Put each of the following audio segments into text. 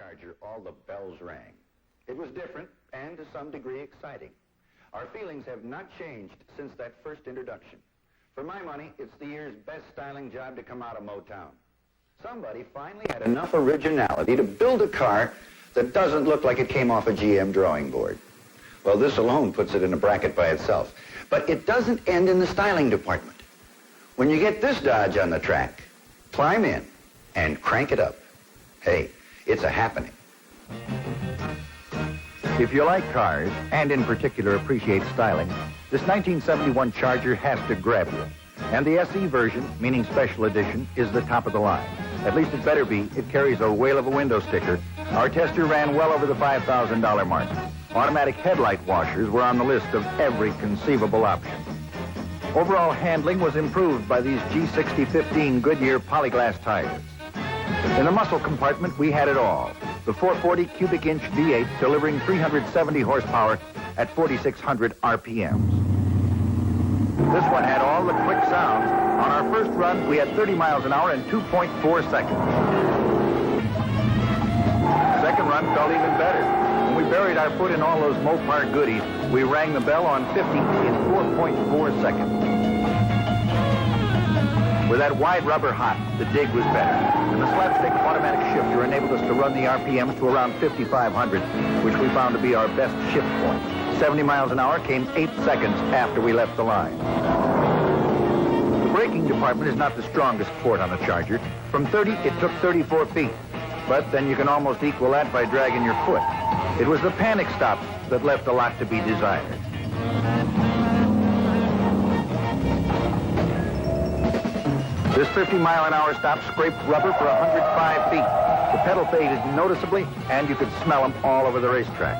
Charger, all the bells rang. It was different and to some degree exciting. Our feelings have not changed since that first introduction. For my money, it's the year's best styling job to come out of Motown. Somebody finally had enough originality to build a car that doesn't look like it came off a GM drawing board. Well, this alone puts it in a bracket by itself. But it doesn't end in the styling department. When you get this Dodge on the track, climb in and crank it up. Hey, it's a happening. If you like cars, and in particular appreciate styling, this 1971 Charger has to grab you. And the SE version, meaning special edition, is the top of the line. At least it better be. It carries a whale of a window sticker. Our tester ran well over the $5,000 mark. Automatic headlight washers were on the list of every conceivable option. Overall handling was improved by these G60-15 Goodyear Polyglass tires. In the muscle compartment, we had it all. The 440 cubic inch V8 delivering 370 horsepower at 4,600 RPMs. This one had all the quick sounds. On our first run, we had 30 miles an hour in 2.4 seconds. Second run felt even better. When we buried our foot in all those Mopar goodies, we rang the bell on 50 in 4.4 seconds. With that wide rubber hot, the dig was better. And the slapstick automatic shifter enabled us to run the RPMs to around 5,500, which we found to be our best shift point. 70 miles an hour came 8 seconds after we left the line. The braking department is not the strongest port on the Charger. From 30, it took 34 feet. But then you can almost equal that by dragging your foot. It was the panic stops that left a lot to be desired. This 50-mile-an-hour stop scraped rubber for 105 feet. The pedal faded noticeably, and you could smell them all over the racetrack.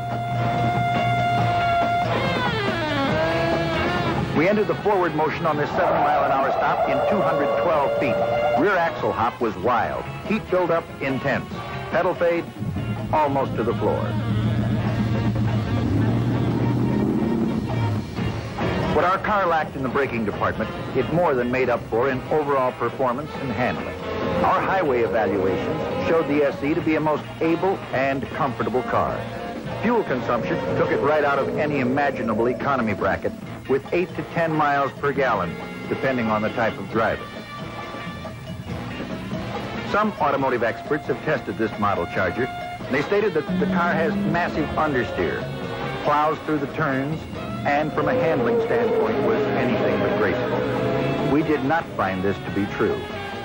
We ended the forward motion on this 7-mile-an-hour stop in 212 feet. Rear axle hop was wild. Heat buildup intense. Pedal fade almost to the floor. What our car lacked in the braking department, it more than made up for in overall performance and handling. Our highway evaluations showed the SE to be a most able and comfortable car. Fuel consumption took it right out of any imaginable economy bracket, with 8 to 10 miles per gallon, depending on the type of driver. Some automotive experts have tested this model Charger. They stated that the car has massive understeer, plows through the turns, and from a handling standpoint was anything but graceful. We did not find this to be true,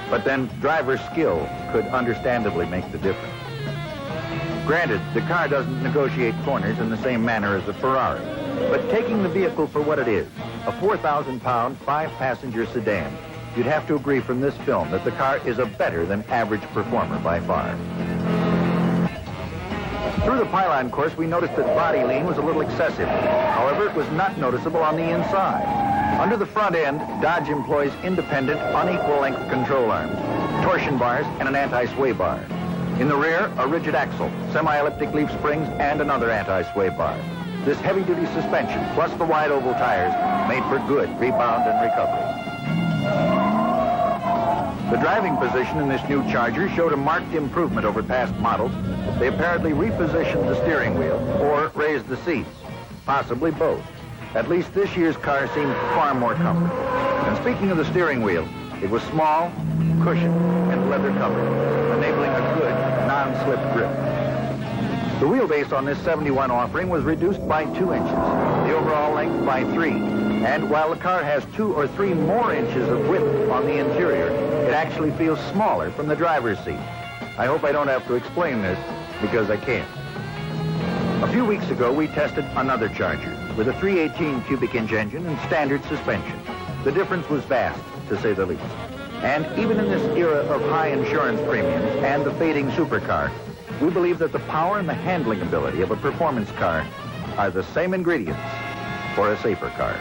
but then driver skill could understandably make the difference. Granted, the car doesn't negotiate corners in the same manner as a Ferrari, but taking the vehicle for what it is, a 4,000-pound, 5-passenger sedan, you'd have to agree from this film that the car is a better than average performer by far. Through the pylon course, we noticed that body lean was a little excessive. However, it was not noticeable on the inside. Under the front end, Dodge employs independent, unequal-length control arms, torsion bars, and an anti-sway bar. In the rear, a rigid axle, semi-elliptic leaf springs, and another anti-sway bar. This heavy-duty suspension, plus the wide oval tires, made for good rebound and recovery. The driving position in this new Charger showed a marked improvement over past models. They apparently repositioned the steering wheel or raised the seats, possibly both. At least this year's car seemed far more comfortable. And speaking of the steering wheel, it was small, cushioned, and leather covered, enabling a good non-slip grip. The wheelbase on this 71 offering was reduced by 2 inches, the overall length by 3. And while the car has 2 or 3 more inches of width on the interior, it actually feels smaller from the driver's seat. I hope I don't have to explain this, because I can't. A few weeks ago, we tested another Charger with a 318 cubic inch engine and standard suspension. The difference was vast, to say the least. And even in this era of high insurance premiums and the fading supercar, we believe that the power and the handling ability of a performance car are the same ingredients for a safer car.